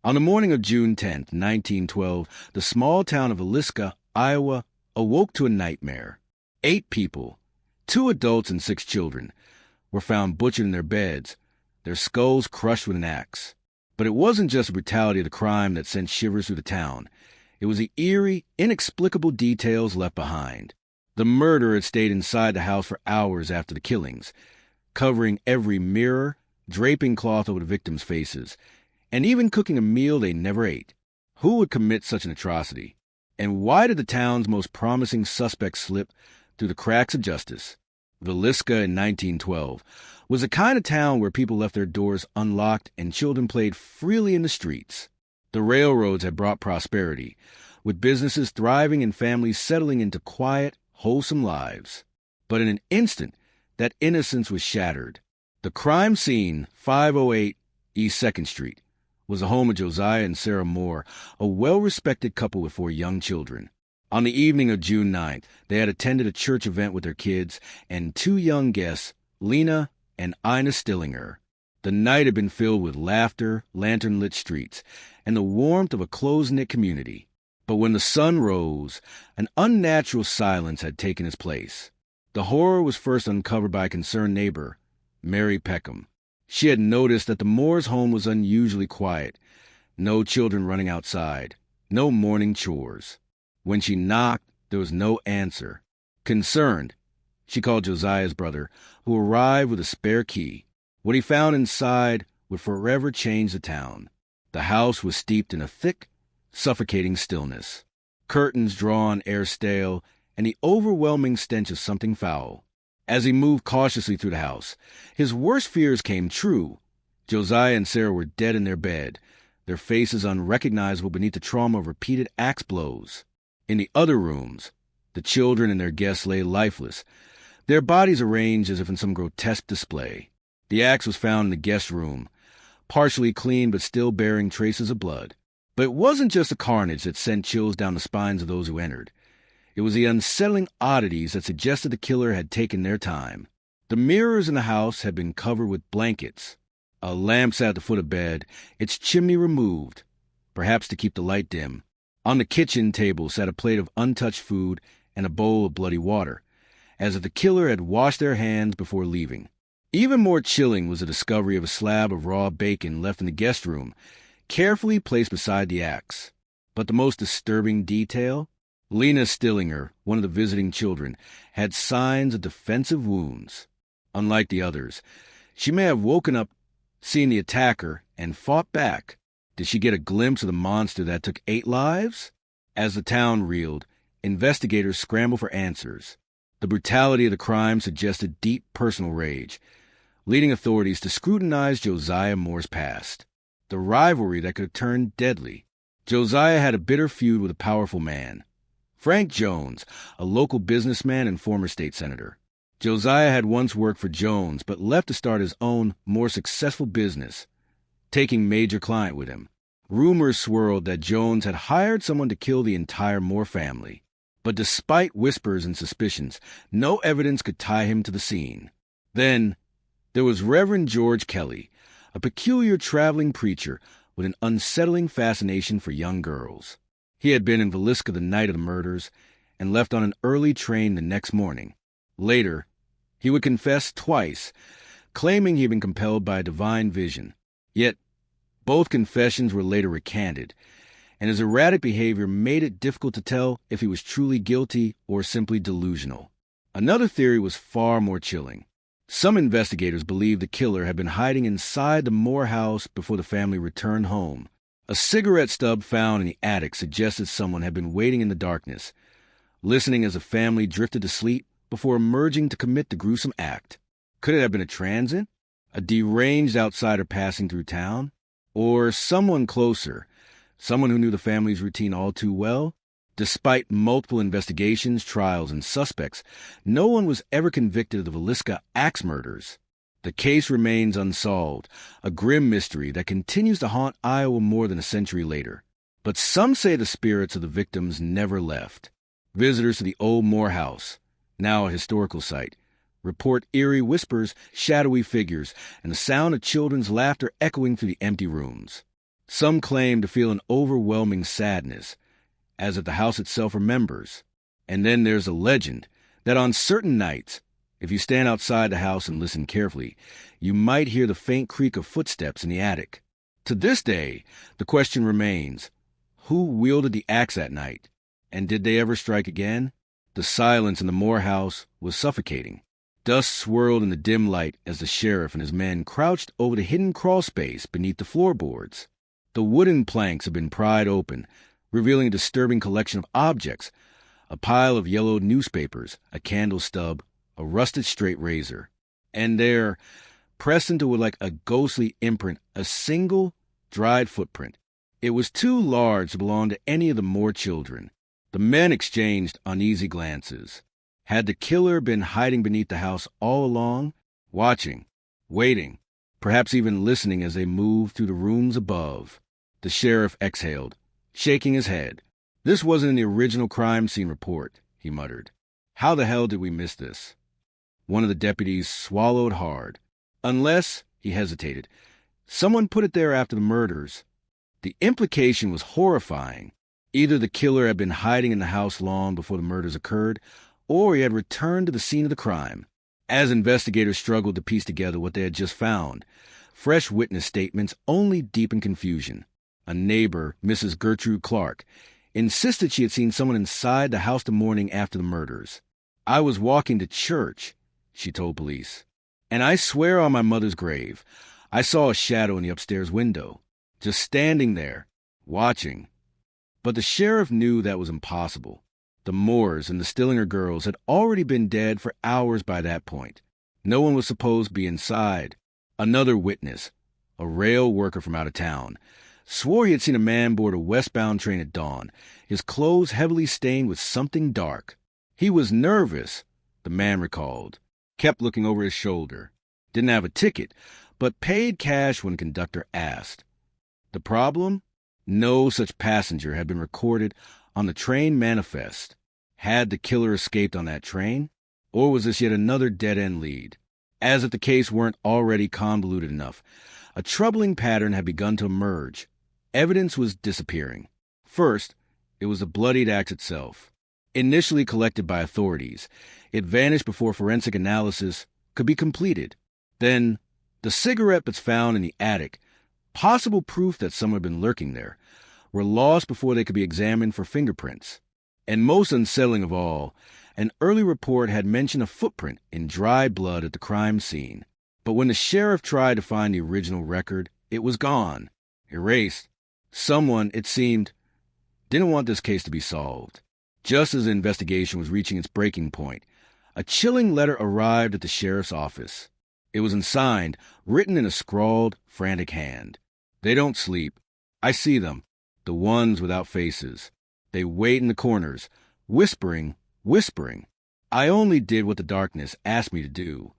On the morning of June 10th, 1912, the small town of Villisca, Iowa, awoke to a nightmare. 8 people, 2 adults and 6 children, were found butchered in their beds, their skulls crushed with an axe. But it wasn't just the brutality of the crime that sent shivers through the town. It was the eerie, inexplicable details left behind. The murderer had stayed inside the house for hours after the killings, covering every mirror, draping cloth over the victims' faces, and even cooking a meal they never ate. Who would commit such an atrocity? And why did the town's most promising suspect slip through the cracks of justice? Villisca in 1912 was the kind of town where people left their doors unlocked and children played freely in the streets. The railroads had brought prosperity, with businesses thriving and families settling into quiet, wholesome lives. But in an instant, that innocence was shattered. The crime scene, 508 East 2nd Street, was the home of Josiah and Sarah Moore, a well-respected couple with 4 young children. On the evening of June 9th, they had attended a church event with their kids and 2 young guests, Lena and Ina Stillinger. The night had been filled with laughter, lantern-lit streets, and the warmth of a close-knit community. But when the sun rose, an unnatural silence had taken its place. The horror was first uncovered by a concerned neighbor, Mary Peckham. She had noticed that the Moore's home was unusually quiet. No children running outside. No morning chores. When she knocked, there was no answer. Concerned, she called Josiah's brother, who arrived with a spare key. What he found inside would forever change the town. The house was steeped in a thick, suffocating stillness. Curtains drawn, air stale, and the overwhelming stench of something foul. As he moved cautiously through the house, his worst fears came true. Josiah and Sarah were dead in their bed, their faces unrecognizable beneath the trauma of repeated axe blows. In the other rooms, the children and their guests lay lifeless, their bodies arranged as if in some grotesque display. The axe was found in the guest room, partially clean but still bearing traces of blood. But it wasn't just the carnage that sent chills down the spines of those who entered. It was the unsettling oddities that suggested the killer had taken their time. The mirrors in the house had been covered with blankets. A lamp sat at the foot of bed, its chimney removed, perhaps to keep the light dim. On the kitchen table sat a plate of untouched food and a bowl of bloody water, as if the killer had washed their hands before leaving. Even more chilling was the discovery of a slab of raw bacon left in the guest room, carefully placed beside the axe. But the most disturbing detail? Lena Stillinger, one of the visiting children, had signs of defensive wounds. Unlike the others, she may have woken up, seen the attacker, and fought back. Did she get a glimpse of the monster that took 8 lives? As the town reeled, investigators scrambled for answers. The brutality of the crime suggested deep personal rage, leading authorities to scrutinize Josiah Moore's past. The rivalry that could have turned deadly. Josiah had a bitter feud with a powerful man, Frank Jones, a local businessman and former state senator. Josiah had once worked for Jones, but left to start his own, more successful business, taking major client with him. Rumors swirled that Jones had hired someone to kill the entire Moore family. But despite whispers and suspicions, no evidence could tie him to the scene. Then, there was Reverend George Kelly, a peculiar traveling preacher with an unsettling fascination for young girls. He had been in Villisca the night of the murders and left on an early train the next morning. Later, he would confess twice, claiming he had been compelled by a divine vision. Yet, both confessions were later recanted, and his erratic behavior made it difficult to tell if he was truly guilty or simply delusional. Another theory was far more chilling. Some investigators believed the killer had been hiding inside the Moore house before the family returned home. A cigarette stub found in the attic suggested someone had been waiting in the darkness, listening as the family drifted to sleep before emerging to commit the gruesome act. Could it have been a transient, a deranged outsider passing through town, or someone closer, someone who knew the family's routine all too well? Despite multiple investigations, trials, and suspects, no one was ever convicted of the Villisca Axe Murders. The case remains unsolved, a grim mystery that continues to haunt Iowa more than a century later. But some say the spirits of the victims never left. Visitors to the old Moore house, now a historical site, report eerie whispers, shadowy figures, and the sound of children's laughter echoing through the empty rooms. Some claim to feel an overwhelming sadness, as if the house itself remembers. And then there's a legend that on certain nights, if you stand outside the house and listen carefully, you might hear the faint creak of footsteps in the attic. To this day, the question remains, who wielded the axe that night? And did they ever strike again? The silence in the Moore house was suffocating. Dust swirled in the dim light as the sheriff and his men crouched over the hidden crawl space beneath the floorboards. The wooden planks had been pried open, revealing a disturbing collection of objects: a pile of yellowed newspapers, a candle stub, a rusted straight razor. And there, pressed into it like a ghostly imprint, a single, dried footprint. It was too large to belong to any of the Moore children. The men exchanged uneasy glances. Had the killer been hiding beneath the house all along, watching, waiting, perhaps even listening as they moved through the rooms above? The sheriff exhaled, shaking his head. This wasn't in the original crime scene report, he muttered. How the hell did we miss this? One of the deputies swallowed hard. Unless, he hesitated, someone put it there after the murders. The implication was horrifying. Either the killer had been hiding in the house long before the murders occurred, or he had returned to the scene of the crime. As investigators struggled to piece together what they had just found, fresh witness statements only deepened confusion. A neighbor, Mrs. Gertrude Clark, insisted she had seen someone inside the house the morning after the murders. I was walking to church, she told police, and I swear on my mother's grave, I saw a shadow in the upstairs window, just standing there, watching. But the sheriff knew that was impossible. The Moores and the Stillinger girls had already been dead for hours by that point. No one was supposed to be inside. Another witness, a rail worker from out of town, swore he had seen a man board a westbound train at dawn, his clothes heavily stained with something dark. He was nervous, the man recalled, kept looking over his shoulder, didn't have a ticket, but paid cash when the conductor asked. The problem? No such passenger had been recorded on the train manifest. Had the killer escaped on that train? Or was this yet another dead-end lead? As if the case weren't already convoluted enough, a troubling pattern had begun to emerge. Evidence was disappearing. First, it was the bloodied axe itself. Initially collected by authorities, it vanished before forensic analysis could be completed. Then, the cigarette butts found in the attic, possible proof that someone had been lurking there, were lost before they could be examined for fingerprints. And most unsettling of all, an early report had mentioned a footprint in dried blood at the crime scene. But when the sheriff tried to find the original record, it was gone, erased. Someone, it seemed, didn't want this case to be solved. Just as the investigation was reaching its breaking point, a chilling letter arrived at the sheriff's office. It was unsigned, written in a scrawled, frantic hand. They don't sleep. I see them, the ones without faces. They wait in the corners, whispering, whispering. I only did what the darkness asked me to do.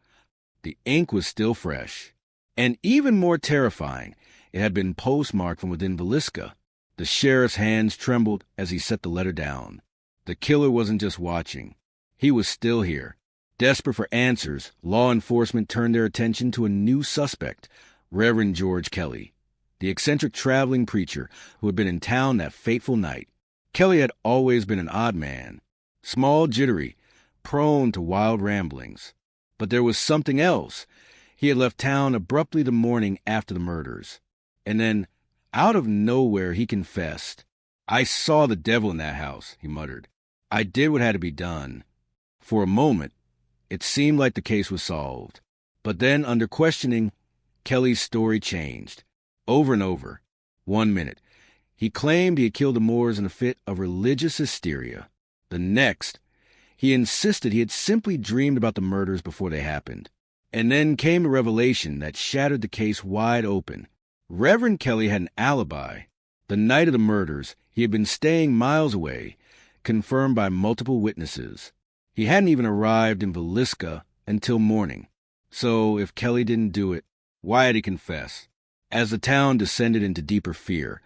The ink was still fresh. And even more terrifying, it had been postmarked from within Villisca. The sheriff's hands trembled as he set the letter down. The killer wasn't just watching. He was still here. Desperate for answers, law enforcement turned their attention to a new suspect, Reverend George Kelly, the eccentric traveling preacher who had been in town that fateful night. Kelly had always been an odd man, small, jittery, prone to wild ramblings. But there was something else. He had left town abruptly the morning after the murders. And then, out of nowhere, he confessed. I saw the devil in that house, he muttered. I did what had to be done. For a moment, it seemed like the case was solved. But then, under questioning, Kelly's story changed. Over and over. 1 minute, he claimed he had killed the Moores in a fit of religious hysteria. The next, he insisted he had simply dreamed about the murders before they happened. And then came a revelation that shattered the case wide open. Reverend Kelly had an alibi. The night of the murders, he had been staying miles away, confirmed by multiple witnesses. He hadn't even arrived in Villisca until morning. So, if Kelly didn't do it, why had he confessed? As the town descended into deeper fear,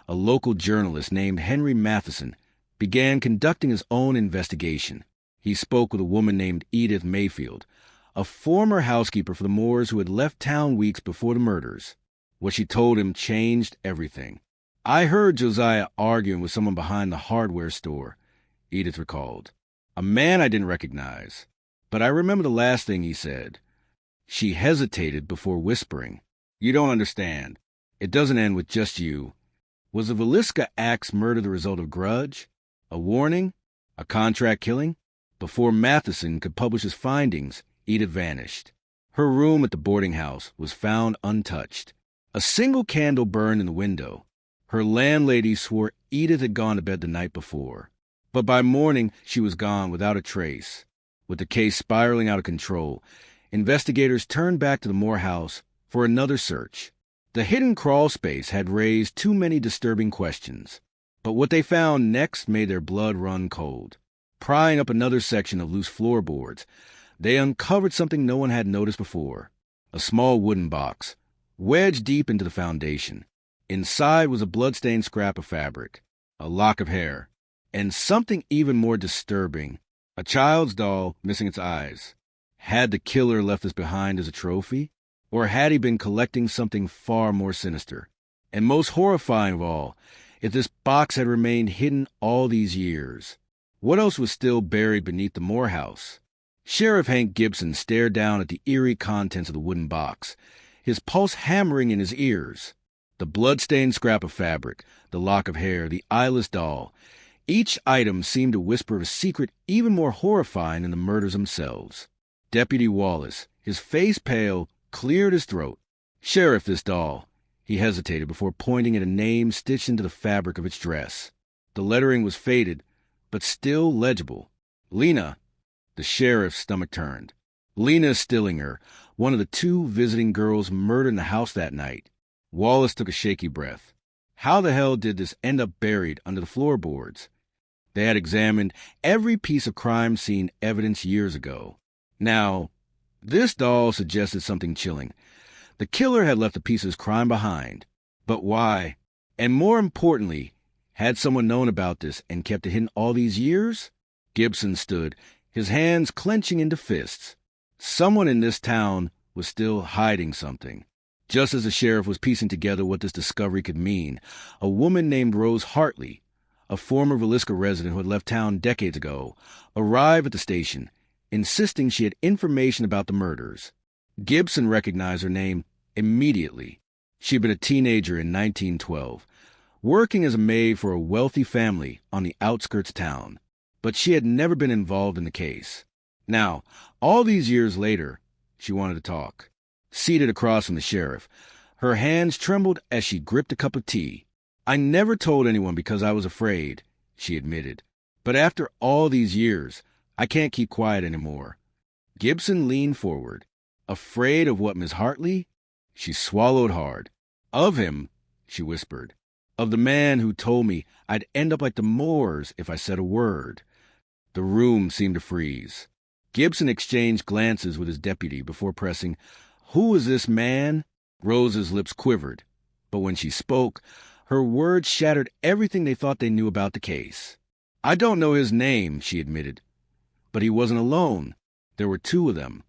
a local journalist named Henry Matheson began conducting his own investigation. He spoke with a woman named Edith Mayfield, a former housekeeper for the Moores who had left town weeks before the murders. What she told him changed everything. "I heard Josiah arguing with someone behind the hardware store," Edith recalled. "A man I didn't recognize. But I remember the last thing he said." She hesitated before whispering, "You don't understand. It doesn't end with just you. Was the Villisca Axe murder the result of grudge? A warning? A contract killing?" Before Matheson could publish his findings, Edith vanished. Her room at the boarding house was found untouched. A single candle burned in the window. Her landlady swore Edith had gone to bed the night before. But by morning, she was gone without a trace. With the case spiraling out of control, investigators turned back to the Moore house for another search. The hidden crawl space had raised too many disturbing questions. But what they found next made their blood run cold. Prying up another section of loose floorboards, they uncovered something no one had noticed before. A small wooden box, wedged deep into the foundation. Inside was a blood-stained scrap of fabric, a lock of hair, and something even more disturbing, a child's doll missing its eyes. Had the killer left this behind as a trophy? Or had he been collecting something far more sinister? And most horrifying of all, if this box had remained hidden all these years, what else was still buried beneath the Moore house? Sheriff Hank Gibson stared down at the eerie contents of the wooden box, his pulse hammering in his ears. The blood-stained scrap of fabric, the lock of hair, the eyeless doll. Each item seemed to whisper a secret even more horrifying than the murders themselves. Deputy Wallace, his face pale, cleared his throat. "Sheriff, this doll." He hesitated before pointing at a name stitched into the fabric of its dress. The lettering was faded, but still legible. "Lena." The sheriff's stomach turned. Lena Stillinger, one of the two visiting girls murdered in the house that night. Wallace took a shaky breath. How the hell did this end up buried under the floorboards? They had examined every piece of crime scene evidence years ago. Now, this doll suggested something chilling. The killer had left a piece of his crime behind. But why? And more importantly, had someone known about this and kept it hidden all these years? Gibson stood, his hands clenching into fists. Someone in this town was still hiding something. Just as the sheriff was piecing together what this discovery could mean, a woman named Rose Hartley, a former Villisca resident who had left town decades ago, arrived at the station, insisting she had information about the murders. Gibson recognized her name immediately. She'd been a teenager in 1912, working as a maid for a wealthy family on the outskirts of town, but she had never been involved in the case. Now, all these years later, she wanted to talk. Seated across from the sheriff, her hands trembled as she gripped a cup of tea. "I never told anyone because I was afraid," she admitted. "But after all these years, I can't keep quiet anymore." Gibson leaned forward. "Afraid of what, Miss Hartley?" She swallowed hard. "Of him," she whispered. "Of the man who told me I'd end up like the Moores if I said a word." The room seemed to freeze. Gibson exchanged glances with his deputy before pressing, "Who is this man?" Rose's lips quivered, but when she spoke, her words shattered everything they thought they knew about the case. "I don't know his name," she admitted. But he wasn't alone. There were two of them.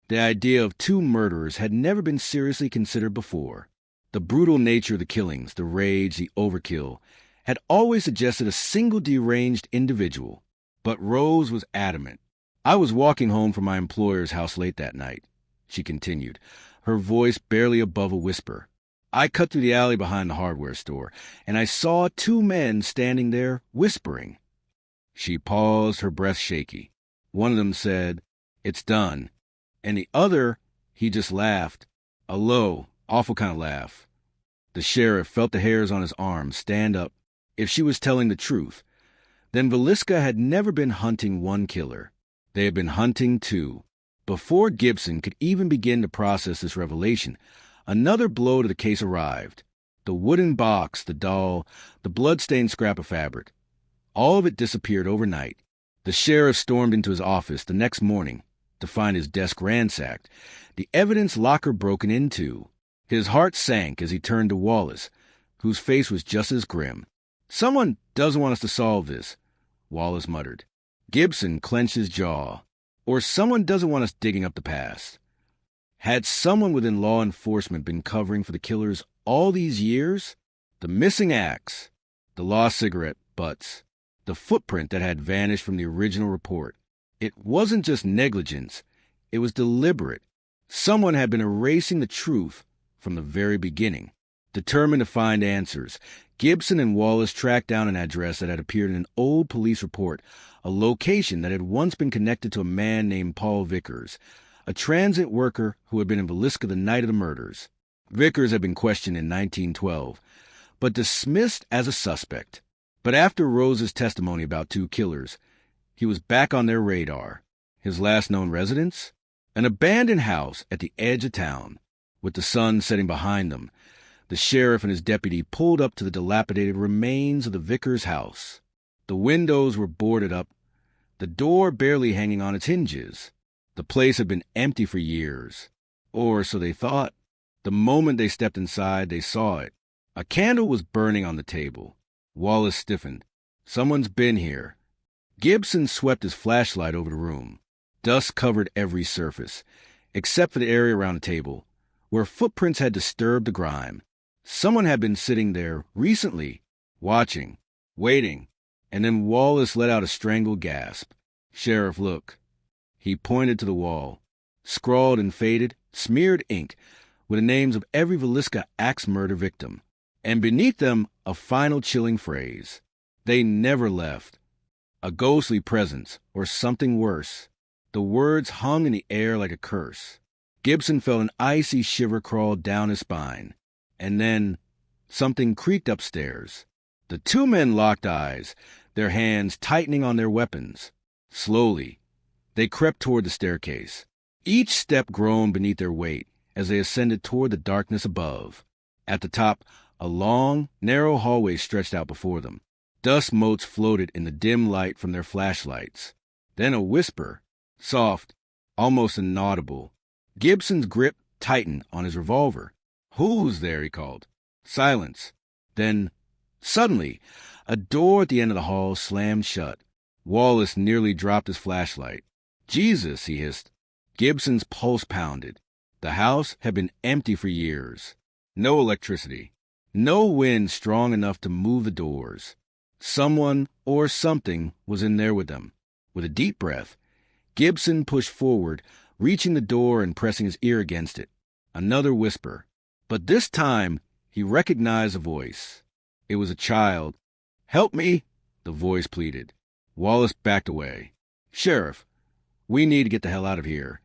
The idea of two murderers had never been seriously considered before. The brutal nature of the killings, the rage, the overkill, had always suggested a single deranged individual. But Rose was adamant. "I was walking home from my employer's house late that night," she continued, her voice barely above a whisper. "I cut through the alley behind the hardware store, and I saw two men standing there, whispering." She paused, her breath shaky. One of them said, "It's done." And the other, he just laughed. A low, awful kind of laugh. The sheriff felt the hairs on his arms stand up. If she was telling the truth, then Villisca had never been hunting one killer. They had been hunting two. Before Gibson could even begin to process this revelation, another blow to the case arrived. The wooden box, the doll, the blood-stained scrap of fabric. All of it disappeared overnight. The sheriff stormed into his office the next morning to find his desk ransacked, the evidence locker broken into. His heart sank as he turned to Wallace, whose face was just as grim. "Someone doesn't want us to solve this," Wallace muttered. Gibson clenched his jaw. "Or someone doesn't want us digging up the past." Had someone within law enforcement been covering for the killers all these years? The missing axe, the lost cigarette butts, the footprint that had vanished from the original report. It wasn't just negligence, it was deliberate. Someone had been erasing the truth from the very beginning. Determined to find answers, Gibson and Wallace tracked down an address that had appeared in an old police report, a location that had once been connected to a man named Paul Vickers, a transit worker who had been in Villisca the night of the murders. Vickers had been questioned in 1912, but dismissed as a suspect. But after Rose's testimony about 2 killers, he was back on their radar. His last known residence? An abandoned house at the edge of town. With the sun setting behind them, the sheriff and his deputy pulled up to the dilapidated remains of the Vickers house. The windows were boarded up, the door barely hanging on its hinges. The place had been empty for years. Or so they thought. The moment they stepped inside, they saw it. A candle was burning on the table. Wallace stiffened. Someone's been here. Gibson swept his flashlight over the room. Dust covered every surface, except for the area around the table, where footprints had disturbed the grime. Someone had been sitting there recently, watching, waiting, and then Wallace let out a strangled gasp. "Sheriff, look." He pointed to the wall. Scrawled in faded, smeared ink were the names of every Villisca Axe Murder victim, and beneath them a final chilling phrase. They never left. A ghostly presence, or something worse. The words hung in the air like a curse. Gibson felt an icy shiver crawl down his spine. And then something creaked upstairs. The 2 men locked eyes, their hands tightening on their weapons. Slowly, they crept toward the staircase. Each step groaned beneath their weight as they ascended toward the darkness above. At the top, a long, narrow hallway stretched out before them. Dust motes floated in the dim light from their flashlights. Then a whisper, soft, almost inaudible. Gibson's grip tightened on his revolver. "Who's there?" he called. Silence. Then, suddenly, a door at the end of the hall slammed shut. Wallace nearly dropped his flashlight. "Jesus," he hissed. Gibson's pulse pounded. The house had been empty for years. No electricity. No wind strong enough to move the doors. Someone or something was in there with them. With a deep breath, Gibson pushed forward, reaching the door and pressing his ear against it. Another whisper. But this time, he recognized a voice. It was a child. "Help me," the voice pleaded. Wallace backed away. "Sheriff, we need to get the hell out of here."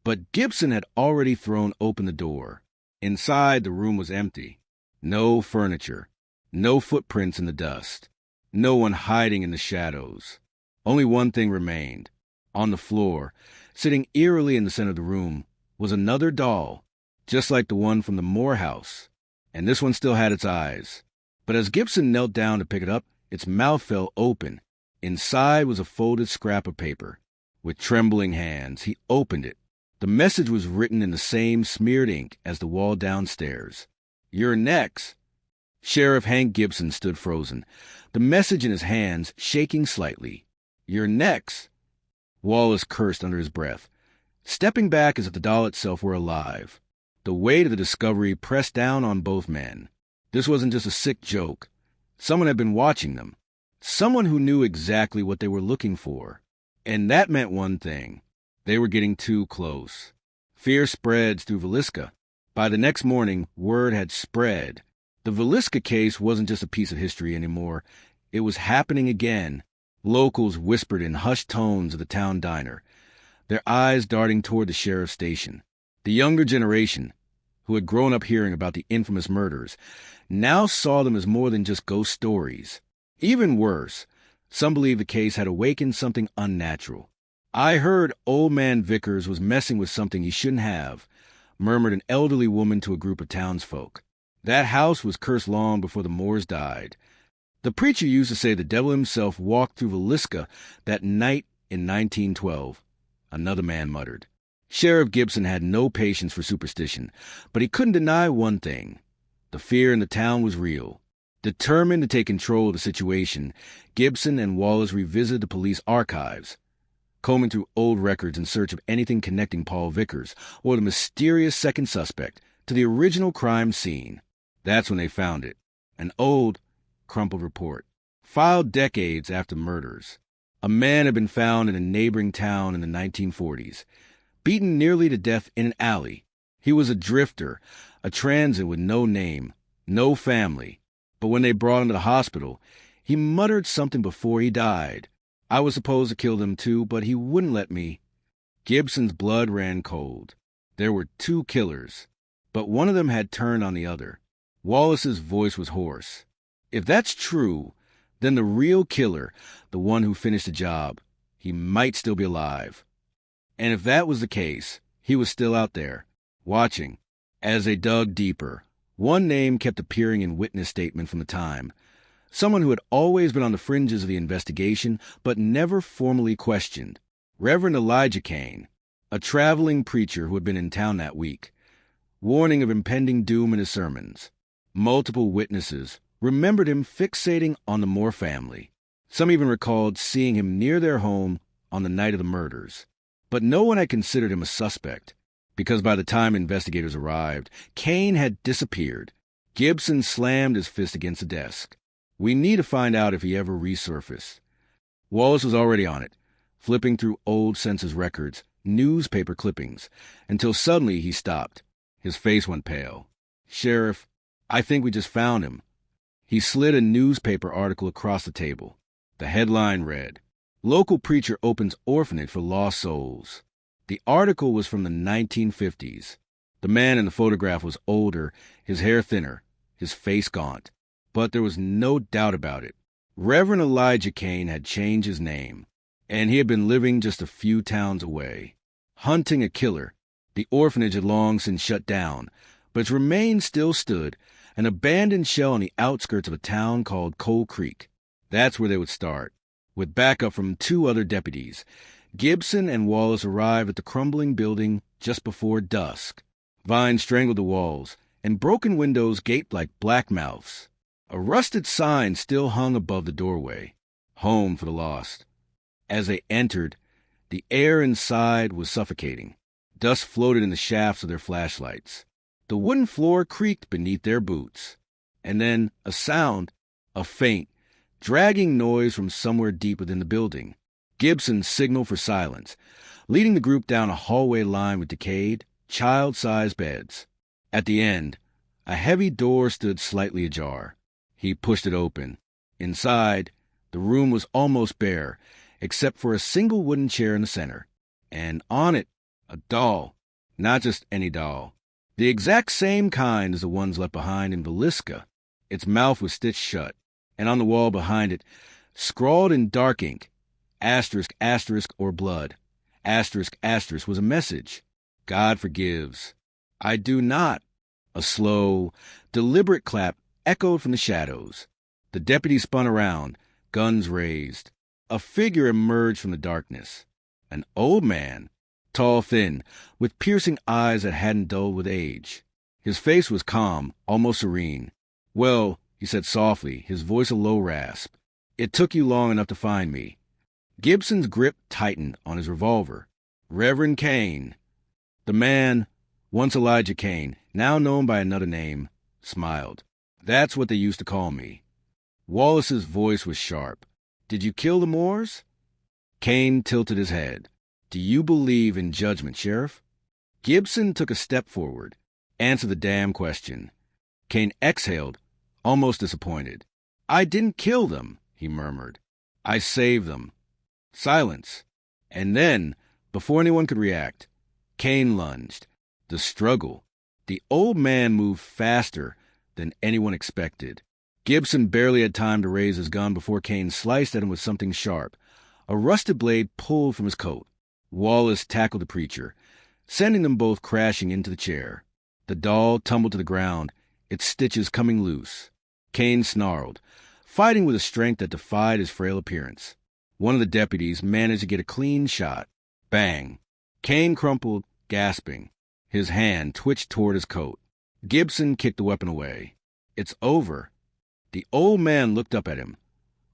But Gibson had already thrown open the door. Inside, the room was empty. No furniture. No footprints in the dust. No one hiding in the shadows. Only one thing remained. On the floor, sitting eerily in the center of the room, was another doll, just like the one from the Moore house. And this one still had its eyes. But as Gibson knelt down to pick it up, its mouth fell open. Inside was a folded scrap of paper. With trembling hands, he opened it. The message was written in the same smeared ink as the wall downstairs. "You're next." Sheriff Hank Gibson stood frozen, the message in his hands shaking slightly. "You're next." Wallace cursed under his breath, stepping back as if the doll itself were alive. The weight of the discovery pressed down on both men. This wasn't just a sick joke. Someone had been watching them. Someone who knew exactly what they were looking for. And that meant one thing. They were getting too close. Fear spreads through Villisca. By the next morning, word had spread. The Villisca case wasn't just a piece of history anymore. It was happening again. Locals whispered in hushed tones of the town diner, their eyes darting toward the sheriff's station. The younger generation, who had grown up hearing about the infamous murders, now saw them as more than just ghost stories. Even worse, some believed the case had awakened something unnatural. "I heard old man Vickers was messing with something he shouldn't have," murmured an elderly woman to a group of townsfolk. "That house was cursed long before the Moores died. The preacher used to say the devil himself walked through Villisca that night in 1912, another man muttered. Sheriff Gibson had no patience for superstition, but he couldn't deny one thing. The fear in the town was real. Determined to take control of the situation, Gibson and Wallace revisited the police archives. combing through old records in search of anything connecting Paul Vickers or the mysterious second suspect to the original crime scene. That's when they found it. An old, crumpled report, filed decades after murders. A man had been found in a neighboring town in the 1940s, beaten nearly to death in an alley. He was a drifter, a transit with no name, no family. But when they brought him to the hospital, he muttered something before he died. I was supposed to kill them too, but he wouldn't let me. Gibson's blood ran cold. There were two killers, but one of them had turned on the other. Wallace's voice was hoarse. If that's true, then the real killer, the one who finished the job, he might still be alive. And if that was the case, he was still out there, watching. As they dug deeper, one name kept appearing in witness statement from the time. Someone who had always been on the fringes of the investigation, but never formally questioned. Reverend Elijah Kane, a traveling preacher who had been in town that week, warning of impending doom in his sermons. Multiple witnesses remembered him fixating on the Moore family. Some even recalled seeing him near their home on the night of the murders. But no one had considered him a suspect, because by the time investigators arrived, Kane had disappeared. Gibson slammed his fist against the desk. We need to find out if he ever resurfaced. Wallace was already on it, flipping through old census records, newspaper clippings, until suddenly he stopped. His face went pale. Sheriff, I think we just found him. He slid a newspaper article across the table. The headline read, Local Preacher Opens Orphanage for Lost Souls. The article was from the 1950s. The man in the photograph was older, his hair thinner, his face gaunt. But there was no doubt about it. Reverend Elijah Kane had changed his name, and he had been living just a few towns away, hunting a killer. The orphanage had long since shut down, but its remains still stood, an abandoned shell on the outskirts of a town called Coal Creek. That's where they would start. With backup from two other deputies, Gibson and Wallace arrived at the crumbling building just before dusk. Vines strangled the walls, and broken windows gaped like black mouths. A rusted sign still hung above the doorway, Home for the Lost. As they entered, the air inside was suffocating. Dust floated in the shafts of their flashlights. The wooden floor creaked beneath their boots. And then a sound, a faint, dragging noise from somewhere deep within the building. Gibson signaled for silence, leading the group down a hallway lined with decayed, child-sized beds. At the end, a heavy door stood slightly ajar. He pushed it open. Inside, the room was almost bare, except for a single wooden chair in the center. And on it, a doll. Not just any doll. The exact same kind as the ones left behind in Villisca. Its mouth was stitched shut, and on the wall behind it, scrawled in dark ink, asterisk, asterisk, or blood. Asterisk, asterisk was a message. God forgives. I do not. A slow, deliberate clap echoed from the shadows. The deputy spun around, guns raised. A figure emerged from the darkness. An old man, tall, thin, with piercing eyes that hadn't dulled with age. His face was calm, almost serene. Well, he said softly, his voice a low rasp. It took you long enough to find me. Gibson's grip tightened on his revolver. Reverend Kane. The man, once Elijah Kane, now known by another name, smiled. That's what they used to call me. Wallace's voice was sharp. Did you kill the Moores? Kane tilted his head. Do you believe in judgment, Sheriff? Gibson took a step forward. Answer the damn question. Kane exhaled, almost disappointed. I didn't kill them, he murmured. I saved them. Silence. And then, before anyone could react, Kane lunged. The struggle. The old man moved faster than anyone expected. Gibson barely had time to raise his gun before Kane sliced at him with something sharp. A rusted blade pulled from his coat. Wallace tackled the preacher, sending them both crashing into the chair. The doll tumbled to the ground, its stitches coming loose. Kane snarled, fighting with a strength that defied his frail appearance. One of the deputies managed to get a clean shot. Bang! Kane crumpled, gasping. His hand twitched toward his coat. Gibson kicked the weapon away. It's over. The old man looked up at him,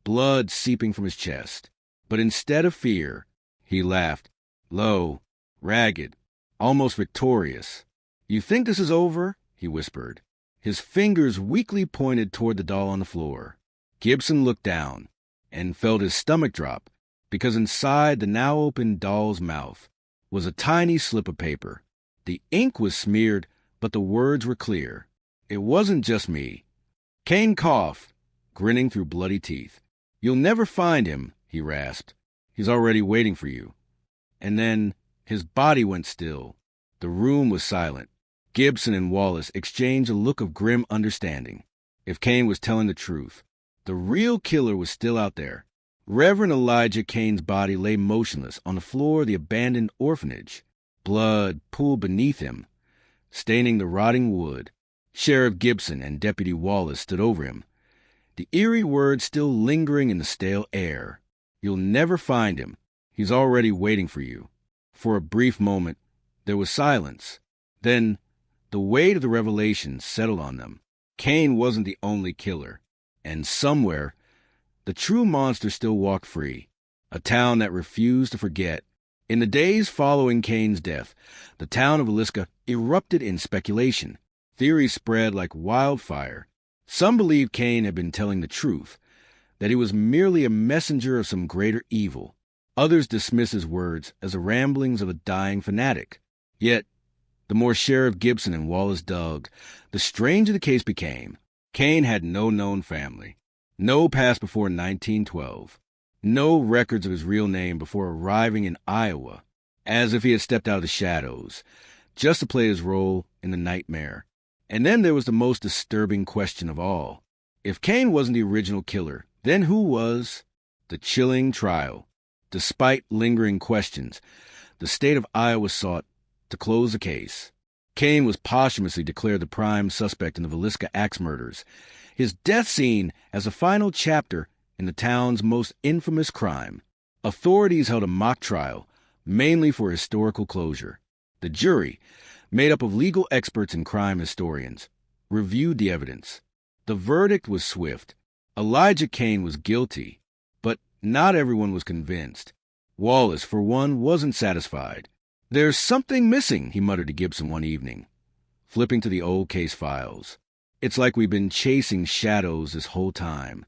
blood seeping from his chest. But instead of fear, He laughed, low, ragged, almost victorious. "You think this is over?" he whispered. His fingers weakly pointed toward the doll on the floor. Gibson looked down and felt his stomach drop, because inside the now open doll's mouth was a tiny slip of paper. The ink was smeared, but the words were clear. "It wasn't just me." Kane coughed, grinning through bloody teeth. "You'll never find him," he rasped. "He's already waiting for you." And then his body went still. The room was silent. Gibson and Wallace exchanged a look of grim understanding. If Kane was telling the truth, the real killer was still out there. Reverend Elijah Kane's body lay motionless on the floor of the abandoned orphanage. Blood pooled beneath him, staining the rotting wood. Sheriff Gibson and Deputy Wallace stood over him, the eerie words still lingering in the stale air. "You'll never find him. He's already waiting for you." For a brief moment, there was silence. Then, the weight of the revelation settled on them. Kane wasn't the only killer, and somewhere, the true monster still walked free. A town that refused to forget. In the days following Kane's death, the town of Villisca erupted in speculation. Theories spread like wildfire. Some believed Kane had been telling the truth, that he was merely a messenger of some greater evil. Others dismissed his words as the ramblings of a dying fanatic. Yet, the more Sheriff Gibson and Wallace dug, the stranger the case became. Kane had no known family, no past before 1912, no records of his real name before arriving in Iowa, as if he had stepped out of the shadows, just to play his role in the nightmare. And then there was the most disturbing question of all. If Kane wasn't the original killer, then who was? The chilling trial. Despite lingering questions, the state of Iowa sought to close the case. Kane was posthumously declared the prime suspect in the Villisca Axe Murders, his death scene as a final chapter in the town's most infamous crime. Authorities held a mock trial, mainly for historical closure. The jury, made up of legal experts and crime historians, reviewed the evidence. The verdict was swift. Elijah Kane was guilty, but not everyone was convinced. Wallace, for one, wasn't satisfied. "There's something missing," he muttered to Gibson one evening, flipping to the old case files. "It's like we've been chasing shadows this whole time."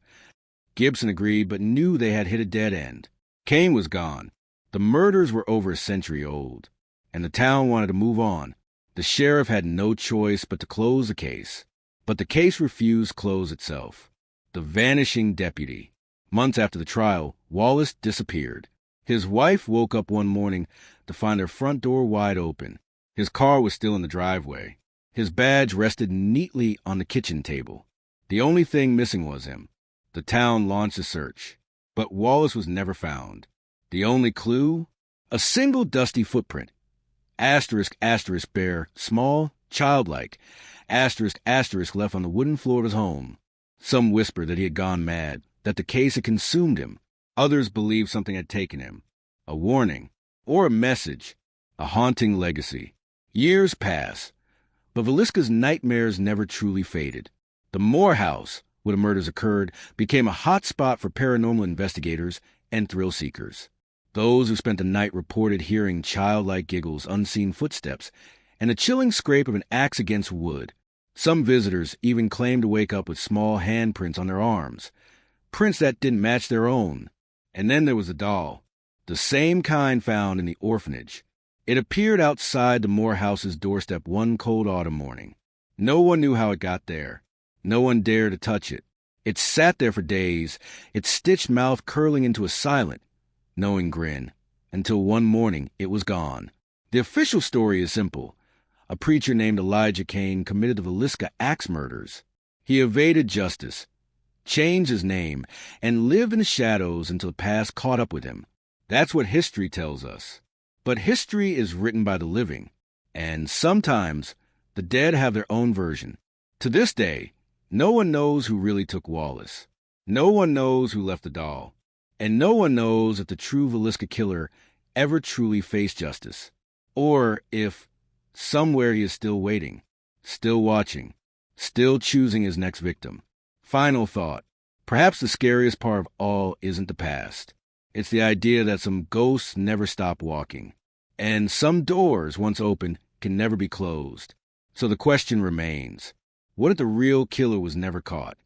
Gibson agreed, but knew they had hit a dead end. Kane was gone. The murders were over a century old, and the town wanted to move on. The sheriff had no choice but to close the case. But the case refused close itself. The vanishing deputy. Months after the trial, Wallace disappeared. His wife woke up one morning to find her front door wide open. His car was still in the driveway. His badge rested neatly on the kitchen table. The only thing missing was him. The town launched a search, but Wallace was never found. The only clue? A single dusty footprint. Asterisk, asterisk, bear, small, childlike. Asterisk, asterisk, left on the wooden floor of his home. Some whispered that he had gone mad, that the case had consumed him. Others believed something had taken him. A warning, or a message, a haunting legacy. Years passed, but Villisca's nightmares never truly faded. The Moore House, where the murders occurred, became a hot spot for paranormal investigators and thrill seekers. Those who spent the night reported hearing childlike giggles, unseen footsteps, and the chilling scrape of an axe against wood. Some visitors even claimed to wake up with small handprints on their arms, prints that didn't match their own. And then there was the doll, the same kind found in the orphanage. It appeared outside the Moore House's doorstep one cold autumn morning. No one knew how it got there. No one dared to touch it. It sat there for days, its stitched mouth curling into a silent, knowing grin, until one morning it was gone. The official story is simple. A preacher named Elijah Kane committed the Villisca Axe Murders. He evaded justice, changed his name, and lived in the shadows until the past caught up with him. That's what history tells us. But history is written by the living, and sometimes the dead have their own version. To this day, no one knows who really took Wallace. No one knows who left the doll. And no one knows if the true Villisca killer ever truly faced justice, or if somewhere he is still waiting, still watching, still choosing his next victim. Final thought. Perhaps the scariest part of all isn't the past. It's the idea that some ghosts never stop walking, and some doors, once open, can never be closed. So the question remains, what if the real killer was never caught?